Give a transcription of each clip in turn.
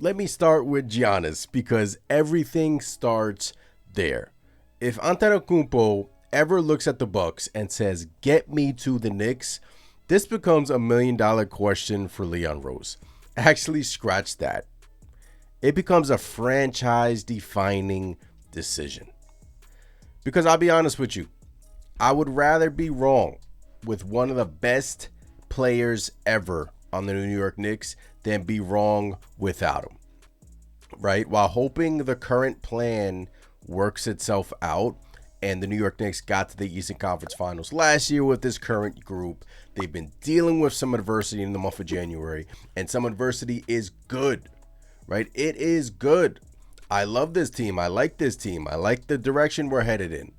Let me start with Giannis because everything starts there. If Antetokounmpo ever looks at the Bucks and says, "Get me to the Knicks," this becomes $1 million question for Leon Rose. Actually, scratch that. It becomes a franchise-defining decision. Because I'll be honest with you, I would rather be wrong with one of the best players ever on the New York Knicks than be wrong without him, right? While hoping the current plan works itself out, and the New York Knicks got to the Eastern Conference Finals last year with this current group. They've been dealing with some adversity in the month of January, and some adversity is good, right? It is good. I love this team. I like this team. I like the direction we're headed in.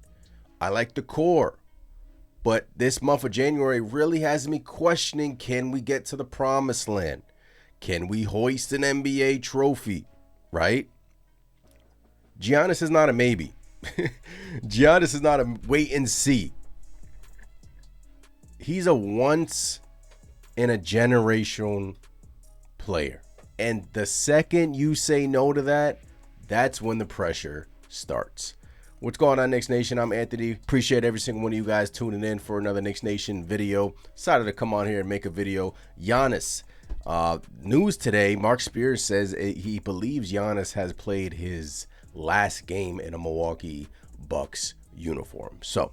I like the core. But this month of January really has me questioning, can we get to the promised land? Can we hoist an NBA trophy, right? Giannis is not a maybe. Giannis is not a wait and see. He's a once in a generation player. And the second you say no to that, that's when the pressure starts. What's going on, Knicks Nation? I'm Anthony. Appreciate every single one of you guys tuning in for another Knicks Nation video. Decided to come on here and make a video. Giannis. News today, Mark Spears says he believes Giannis has played his last game in a Milwaukee Bucks uniform. So,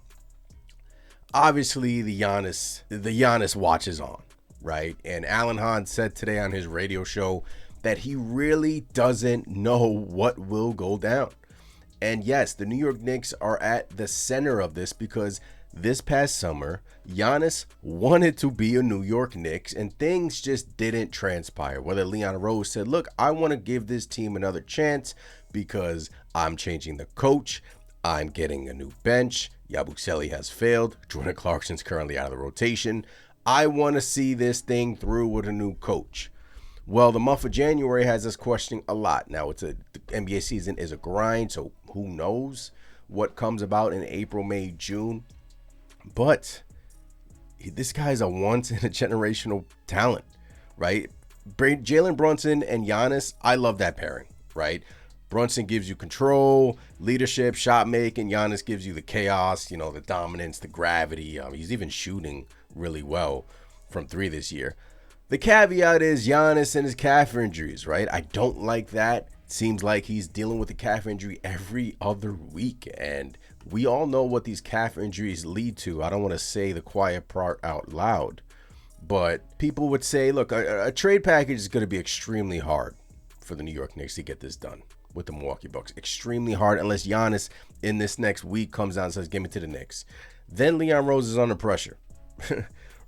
obviously, the Giannis watch is on, right? And Alan Hahn said today on his radio show that he really doesn't know what will go down. And yes, the New York Knicks are at the center of this because this past summer, Giannis wanted to be a New York Knicks and things just didn't transpire. Whether Leon Rose said, look, I want to give this team another chance because I'm changing the coach. I'm getting a new bench. Yabusele has failed. Jordan Clarkson's currently out of the rotation. I want to see this thing through with a new coach. Well, the month of January has us questioning a lot. Now, the NBA season is a grind, so who knows what comes about in April, May, June. But this guy's a once-in-a-generational talent, right? Jalen Brunson and Giannis, I love that pairing, right? Brunson gives you control, leadership, shot making. Giannis gives you the chaos, the dominance, the gravity. He's even shooting really well from three this year. The caveat is Giannis and his calf injuries, right? I don't like that. It seems like he's dealing with a calf injury every other week. And we all know what these calf injuries lead to. I don't want to say the quiet part out loud. But people would say, look, a trade package is going to be extremely hard for the New York Knicks to get this done with the Milwaukee Bucks. Extremely hard unless Giannis in this next week comes out and says, give me to the Knicks. Then Leon Rose is under pressure,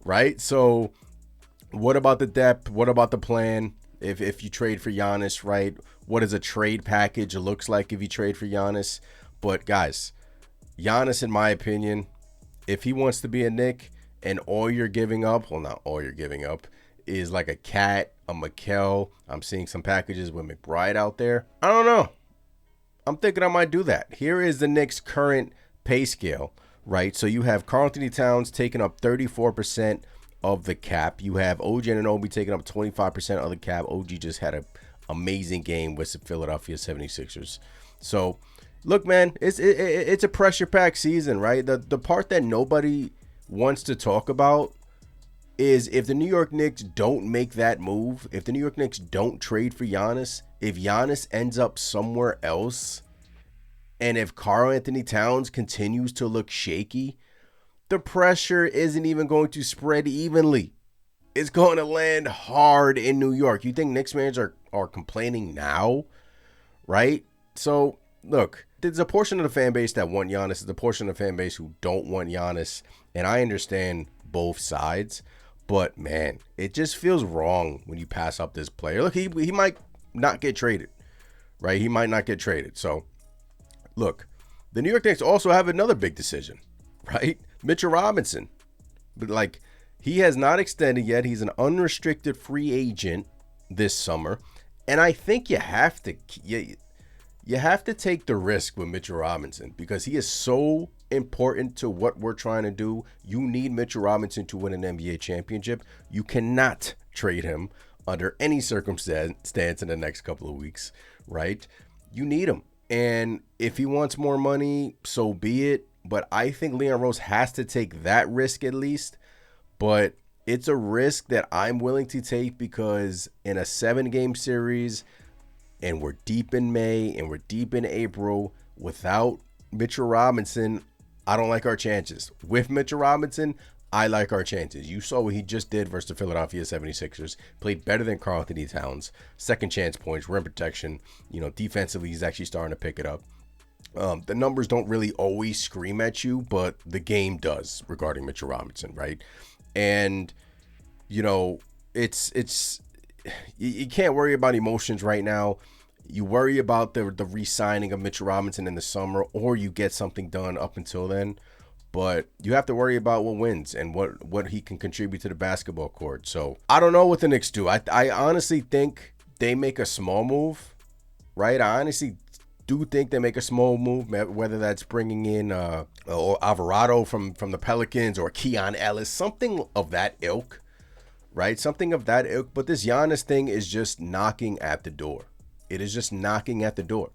right? So what about the depth? What about the plan? If you trade for Giannis, right? What does a trade package looks like if you trade for Giannis? But guys, Giannis, in my opinion, if he wants to be a Knick and all you're giving up, well, not all you're giving up, is like a Cat, a Mikal. I'm seeing some packages with McBride out there. I don't know. I'm thinking I might do that. Here is the Knicks' current pay scale, right? So you have Karl-Anthony Towns taking up 34% of the cap. You have OG Anunoby taking up 25% of the cap. OG just had an amazing game with the Philadelphia 76ers. So, look, man, it's a pressure-packed season, right? The part that nobody wants to talk about is if the New York Knicks don't make that move, if the New York Knicks don't trade for Giannis, if Giannis ends up somewhere else, and if Karl-Anthony Towns continues to look shaky, the pressure isn't even going to spread evenly. It's going to land hard in New York. You think Knicks fans are complaining now, right? So, look, there's a portion of the fan base that want Giannis. There's a portion of the fan base who don't want Giannis, and I understand both sides. But, man, it just feels wrong when you pass up this player. Look, he might not get traded, right? He might not get traded. So, look, the New York Knicks also have another big decision, right? Mitchell Robinson. But, he has not extended yet. He's an unrestricted free agent this summer. And I think you have to take the risk with Mitchell Robinson because he is so important to what we're trying to do. You need Mitchell Robinson to win an NBA championship. You cannot trade him under any circumstance in the next couple of weeks, right? You need him. And if he wants more money, so be it. But I think Leon Rose has to take that risk at least. But it's a risk that I'm willing to take because in a 7-game series, and we're deep in May and we're deep in April, without Mitchell Robinson, I don't like our chances. With Mitchell Robinson, I like our chances. You saw what he just did versus the Philadelphia 76ers. Played better than Karl-Anthony Towns. Second chance points, rim protection. Defensively, he's actually starting to pick it up. The numbers don't really always scream at you, but the game does regarding Mitchell Robinson, right? And, it's you can't worry about emotions right now. You worry about the re-signing of Mitchell Robinson in the summer, or you get something done up until then. But you have to worry about what wins and what he can contribute to the basketball court. So I don't know what the Knicks do. I honestly think they make a small move, right? I honestly do think they make a small move, whether that's bringing in Alvarado from the Pelicans or Keon Ellis, something of that ilk, right? Something of that ilk. But this Giannis thing is just knocking at the door. It is just knocking at the door,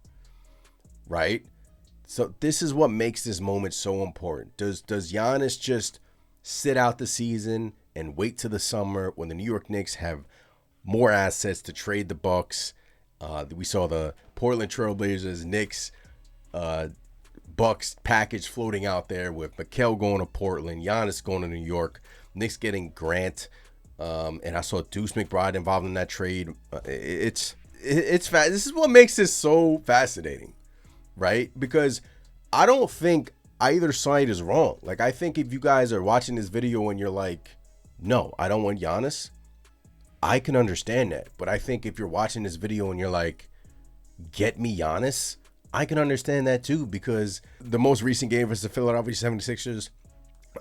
right? So this is what makes this moment so important. Does Giannis just sit out the season and wait till the summer when the New York Knicks have more assets to trade the Bucks? We saw the Portland Trailblazers, Knicks, Bucks package floating out there with Mikal going to Portland, Giannis going to New York, Knicks getting Grant, and I saw Deuce McBride involved in that trade. It's this is what makes this so fascinating. Right? Because I don't think either side is wrong. Like, I think if you guys are watching this video and you're like, no, I don't want Giannis, I can understand that. But I think if you're watching this video and you're like, get me Giannis, I can understand that too. Because the most recent game versus the Philadelphia 76ers,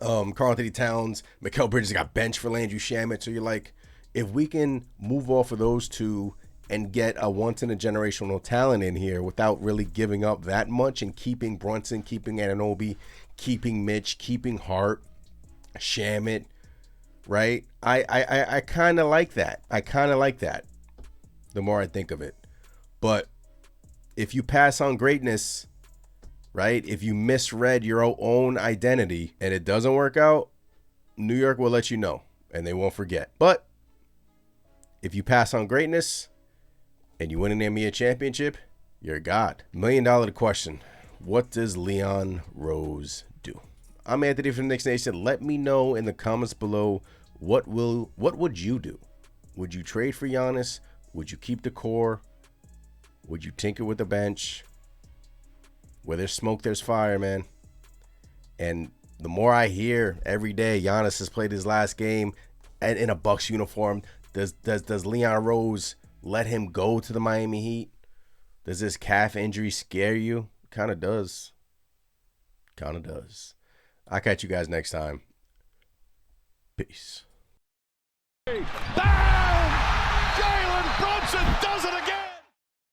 Karl-Anthony Towns, Mikal Bridges got benched for Landry Shamet. So you're like, if we can move off of those two and get a once-in-a-generational talent in here without really giving up that much and keeping Brunson, keeping Anunoby, keeping Mitch, keeping Hart, Shamet, right? I kind of like that. I kind of like that the more I think of it. But if you pass on greatness, right, if you misread your own identity and it doesn't work out, New York will let you know and they won't forget. But if you pass on greatness and you win an NBA championship, you're a god. $1 million question. What does Leon Rose do? I'm Anthony from Knicks Nation. Let me know in the comments below, what would you do? Would you trade for Giannis? Would you keep the core? Would you tinker with the bench? Where there's smoke, there's fire, man. And the more I hear every day, Giannis has played his last game and in a Bucks uniform. Does Leon Rose let him go to the Miami Heat? Does this calf injury scare you? Kind of does. Kind of does. I'll catch you guys next time. Peace. Bam! Jalen Brunson does it again!